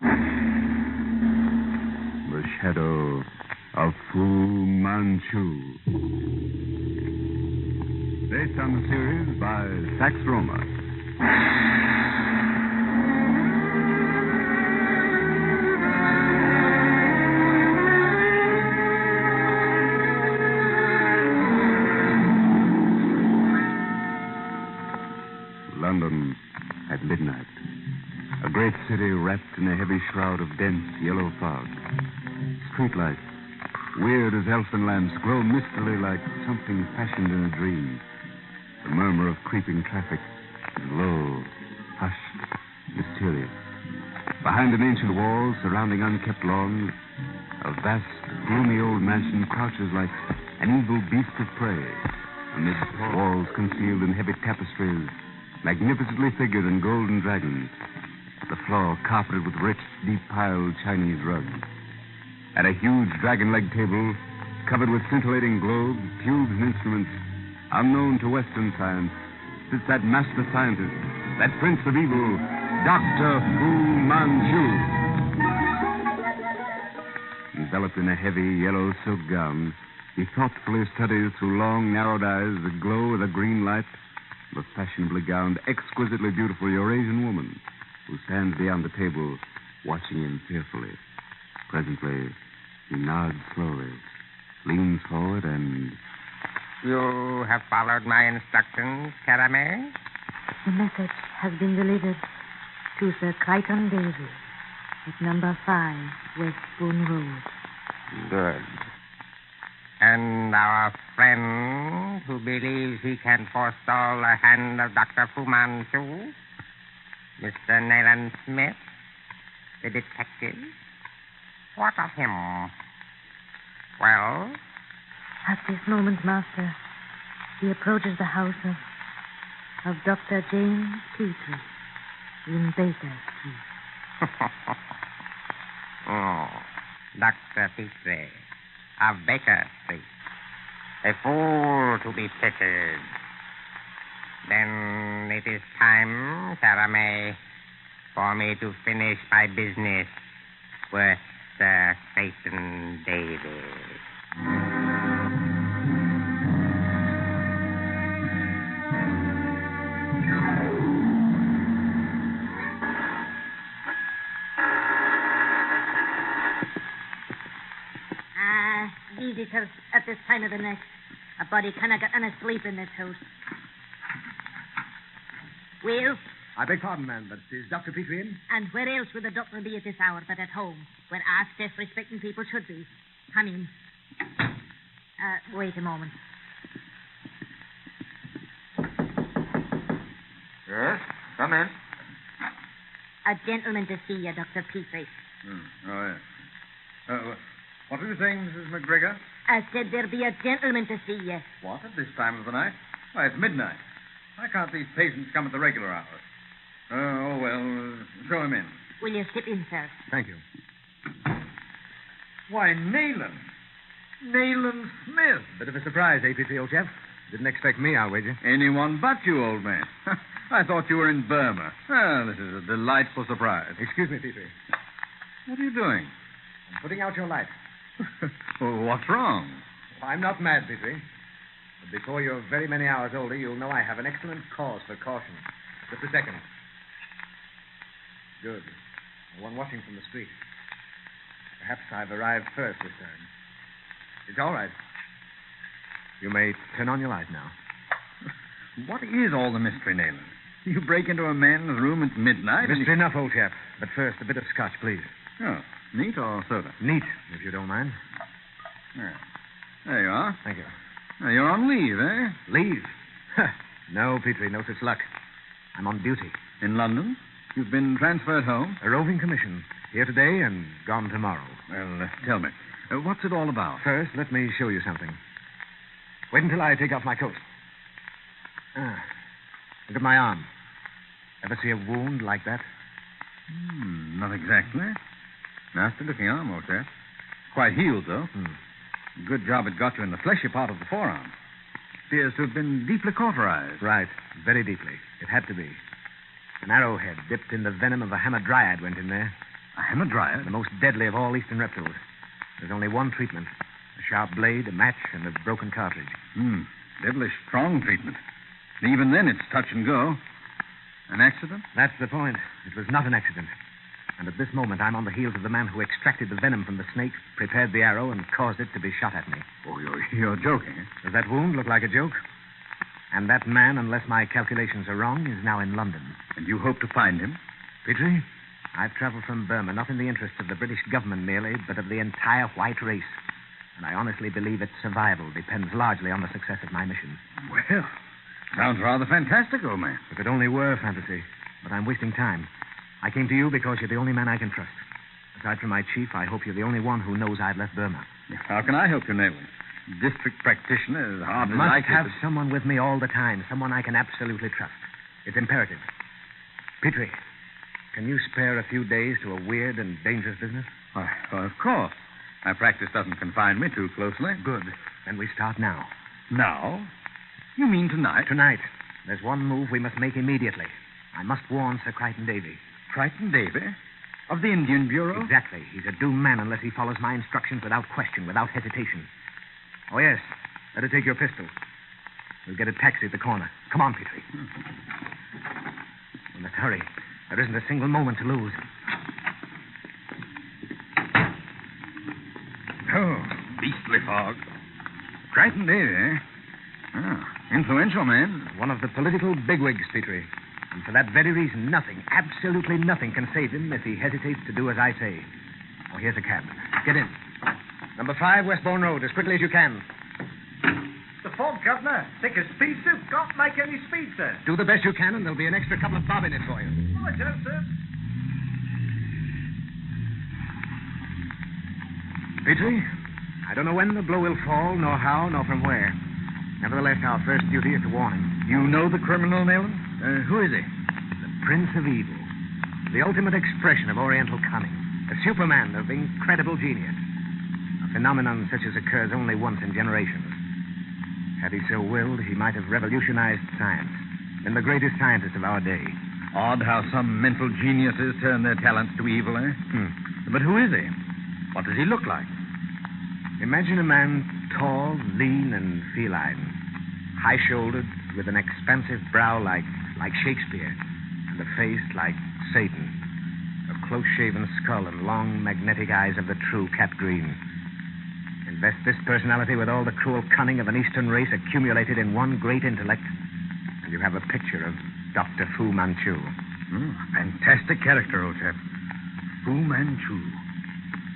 The Shadow of Fu Manchu. Based on the series by Sax Roma. London at midnight. A great city wrapped in a heavy shroud of dense yellow fog. Streetlights, weird as elfin lamps, glow mistily like something fashioned in a dream. The murmur of creeping traffic is low, hushed, mysterious. Behind an ancient wall surrounding unkept lawns, a vast, gloomy old mansion crouches like an evil beast of prey. Amid walls concealed in heavy tapestries, magnificently figured in golden dragons. The floor carpeted with rich, deep-piled Chinese rugs. At a huge dragon-leg table, covered with scintillating globes, tubes, and instruments unknown to Western science, sits that master scientist, that prince of evil, Dr. Fu Manchu. Enveloped in a heavy yellow silk gown, he thoughtfully studies through long, narrowed eyes the glow of the green light of a fashionably gowned, exquisitely beautiful Eurasian woman who stands beyond the table, watching him fearfully. Presently, he nods slowly, leans forward, and... You have followed my instructions, Caramel? The message has been delivered to Sir Crichton Davy at number 5, West Spoon Road. Good. And our friend who believes he can forestall the hand of Dr. Fu Manchu, Mr. Nayland Smith, the detective. What of him? Well? At this moment, Master, he approaches the house of Dr. James Petrie in Baker Street. Oh, Dr. Petrie of Baker Street. A fool to be pitied. Then it is time, Caramel, for me to finish my business with Sir Crichton Davy. Visitors at this time of the night. A body cannot get any sleep in this house. Well? I beg pardon, ma'am, but is Dr. Petrie in? And where else would the doctor be at this hour but at home, where our self-respecting people should be? Come in. Wait a moment. Yes, come in. A gentleman to see you, Dr. Petrie. Oh, yes. What were you saying, Mrs. McGregor? I said there'd be a gentleman to see you. What, at this time of the night? Why, it's midnight. Why can't these patients come at the regular hours? Show him in. Will you step in, sir? Thank you. Why, Nayland. Nayland Smith. Bit of a surprise, APT, old chap. Didn't expect me, I'll wager. Anyone but you, old man. I thought you were in Burma. Well, this is a delightful surprise. Excuse me, Petrie. What are you doing? I'm putting out your light. Well, what's wrong? I'm not mad, Petrie. But before you're very many hours older, you'll know I have an excellent cause for caution. Just a second. Good. No one watching from the street. Perhaps I've arrived first this time. It's all right. You may turn on your light now. What is all the mystery, Nayland? You break into a man's room at midnight? Mystery enough, old chap. But first, a bit of scotch, please. Oh, neat or soda? Neat, if you don't mind. Yeah. There you are. Thank you. Now, you're on leave, eh? Leave? No, Petrie, no such luck. I'm on duty. In London? You've been transferred home? A roving commission. Here today and gone tomorrow. Well, tell me, what's it all about? First, let me show you something. Wait until I take off my coat. Look at my arm. Ever see a wound like that? Not exactly. Nasty looking arm, old chap. Quite healed, though. Good job it got you in the fleshy part of the forearm. Appears to have been deeply cauterized. Right. Very deeply. It had to be. An arrowhead dipped in the venom of a hamadryad went in there. A hamadryad? The most deadly of all eastern reptiles. There's only one treatment. A sharp blade, a match, and a broken cartridge. Devilish strong treatment. And even then, it's touch and go. An accident? That's the point. It was not an accident. And at this moment, I'm on the heels of the man who extracted the venom from the snake, prepared the arrow, and caused it to be shot at me. Oh, you're joking. Eh? Does that wound look like a joke? And that man, unless my calculations are wrong, is now in London. And you hope to find him? Petrie, I've traveled from Burma, not in the interest of the British government merely, but of the entire white race. And I honestly believe its survival depends largely on the success of my mission. Well, sounds rather fantastic, old man. If it only were fantasy. But I'm wasting time. I came to you because you're the only man I can trust. Aside from my chief, I hope you're the only one who knows I've left Burma. How can I help you, Nayland? District practitioner is hard as I must have someone with me all the time, someone I can absolutely trust. It's imperative. Petrie, can you spare a few days to a weird and dangerous business? Well, of course. My practice doesn't confine me too closely. Good. Then we start now. Now? You mean tonight? Tonight. There's one move we must make immediately. I must warn Sir Crichton Davy. Crichton Davy? Of the Indian Bureau? Exactly. He's a doomed man unless he follows my instructions without question, without hesitation. Oh, yes. Let her take your pistol. We'll get a taxi at the corner. Come on, Petrie. We must hurry. There isn't a single moment to lose. Oh, beastly fog. Crichton Davy, eh? Oh, influential man. One of the political bigwigs, Petrie. And for that very reason, nothing, absolutely nothing can save him if he hesitates to do as I say. Oh, here's a cab. Get in. Number 5, Westbourne Road, as quickly as you can. The fog, Governor. Thick as pea soup. Can't make any speed, sir. Do the best you can, and there'll be an extra couple of bob in it for you. Right, sir. Petrie, I don't know when the blow will fall, nor how, nor from where. Nevertheless, our first duty is to warn him. You know the criminal, Nayland? Who is he? The Prince of Evil. The ultimate expression of Oriental cunning. A Superman of incredible genius. A phenomenon such as occurs only once in generations. Had he so willed, he might have revolutionized science. Been the greatest scientist of our day. Odd how some mental geniuses turn their talents to evil, eh? But who is he? What does he look like? Imagine a man tall, lean, and feline. High-shouldered, with an expansive brow like Shakespeare, and a face like Satan. A close-shaven skull and long, magnetic eyes of the true cat green. Invest this personality with all the cruel cunning of an Eastern race accumulated in one great intellect, and you have a picture of Dr. Fu Manchu. Fantastic character, old chap. Fu Manchu.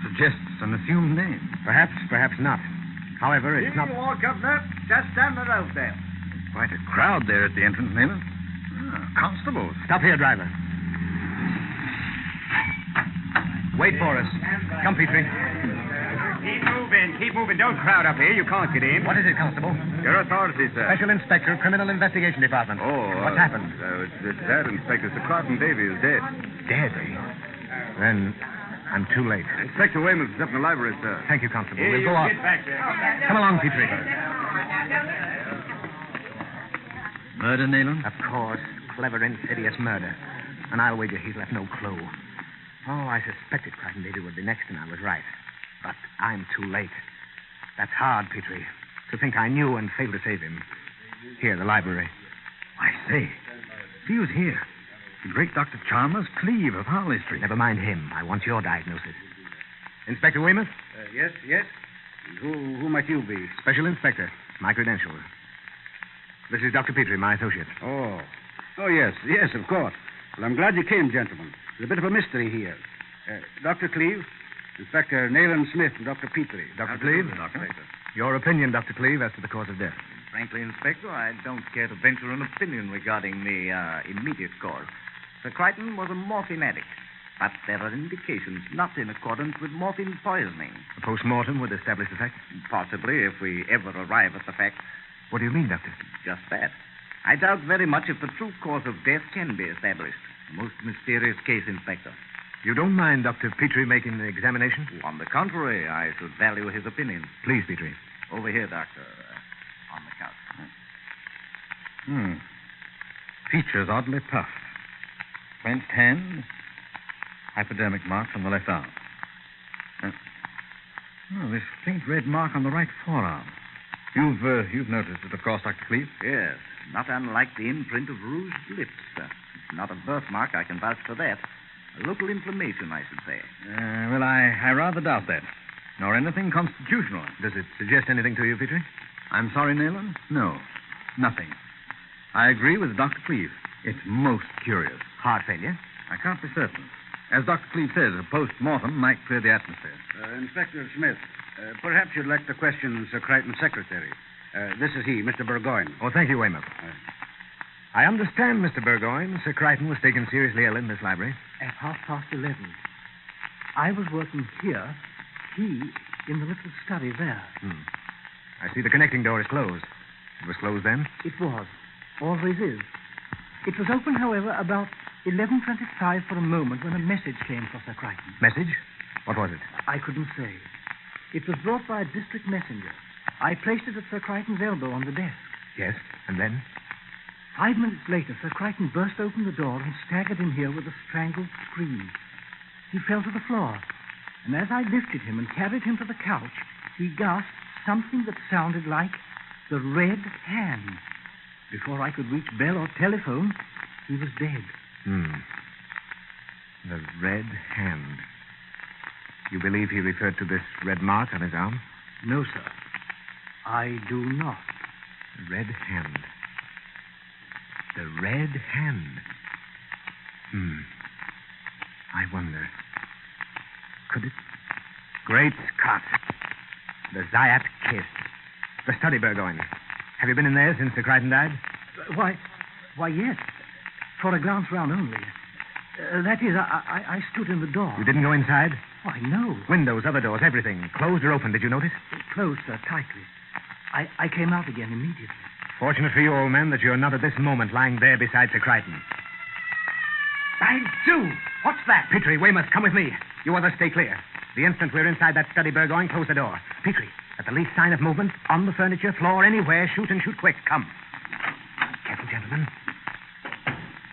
Suggests an assumed name. Perhaps, perhaps not. However, it's not... Here you are, Governor. Just down the road there. Quite a crowd there at the entrance, Nayland. Constables. Stop here, driver. Wait for us. Come, Petrie. Keep moving. Don't crowd up here. You can't get in. What is it, Constable? Your authority, sir. Special Inspector, Criminal Investigation Department. What's happened? It's that, Inspector. Sir Crichton Davy is dead. Dead, eh? Then I'm too late. Inspector Weymouth is up in the library, sir. Thank you, Constable. We'll go on. Get back there. Come along, Petrie. Murder, Nayland? Of course. Clever, insidious murder. And I'll wager he's left no clue. Oh, I suspected Crichton Davy would be next, and I was right. But I'm too late. That's hard, Petrie. To think I knew and failed to save him. Here, the library. I say, he was here. The great Dr. Chalmers Cleve of Harley Street. Never mind him. I want your diagnosis. Inspector Weymouth? Yes. Who might you be? Special Inspector. My credentials. This is Dr. Petrie, my associate. Oh, yes, of course. Well, I'm glad you came, gentlemen. There's a bit of a mystery here. Dr. Cleve, Inspector Nayland Smith, and Dr. Petrie. Dr. Cleve? Your opinion, Dr. Cleve, as to the cause of death. Frankly, Inspector, I don't care to venture an opinion regarding the immediate cause. Sir Crichton was a morphine addict, but there are indications not in accordance with morphine poisoning. A post-mortem would establish the fact? Possibly, if we ever arrive at the fact. What do you mean, Doctor? Just that. I doubt very much if the true cause of death can be established. A most mysterious case, Inspector. You don't mind Dr. Petrie making the examination? On the contrary, I should value his opinion. Please, Petrie. Over here, Doctor. On the couch. Features oddly puffed. Clenched hands. Hypodermic marks on the left arm. This faint red mark on the right forearm. You've noticed it, of course, Dr. Cleve? Yes, not unlike the imprint of rouged lips. It's not a birthmark, I can vouch for that. A local inflammation, I should say. Well, I rather doubt that. Nor anything constitutional. Does it suggest anything to you, Petrie? I'm sorry, Nayland. No, nothing. I agree with Dr. Cleve. It's most curious. Heart failure? I can't be certain. As Dr. Cleve says, a post-mortem might clear the atmosphere. Inspector Smith, perhaps you'd like to question Sir Crichton's secretary. This is he, Mr. Burgoyne. Oh, thank you, Weymouth. I understand, Mr. Burgoyne, Sir Crichton was taken seriously ill in this library. At 11:30. I was working here, he in the little study there. I see the connecting door is closed. It was closed then? It was. Always is. It was open, however, about 11:25 for a moment when a message came for Sir Crichton. Message? What was it? I couldn't say. It was brought by a district messenger. I placed it at Sir Crichton's elbow on the desk. Yes, and then? 5 minutes later, Sir Crichton burst open the door and staggered in here with a strangled scream. He fell to the floor, and as I lifted him and carried him to the couch, he gasped something that sounded like the red hand. Before I could reach bell or telephone, he was dead. The red hand. You believe he referred to this red mark on his arm? No, sir. I do not. The red hand. The red hand. I wonder. Could it... Great Scott. The Zayat kiss. The study, Burgoyne. Have you been in there since Sir Crichton died? Why, yes. For a glance round only. That is, I stood in the door. You didn't go inside? Why, no. Windows, other doors, everything. Closed or open, did you notice? Closed, sir, tightly. I came out again immediately. Fortunate for you, old man, that you're not at this moment lying there beside Sir Crichton. I do! What's that? Petrie, Weymouth, come with me. You others stay clear. The instant we're inside that study, Burgoyne, close the door. Petrie, at the least sign of movement, on the furniture, floor, anywhere, shoot and shoot quick. Come. Careful, gentlemen.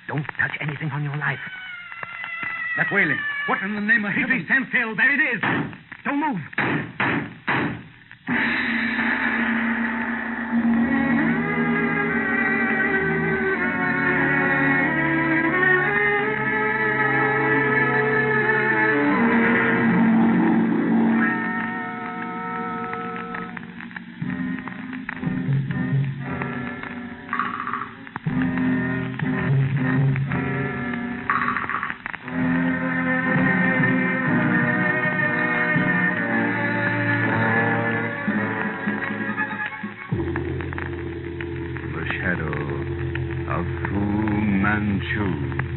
Don't touch anything on your life. That wailing. What in the name of Petrie, stand still. There it is. Don't move. Manchu.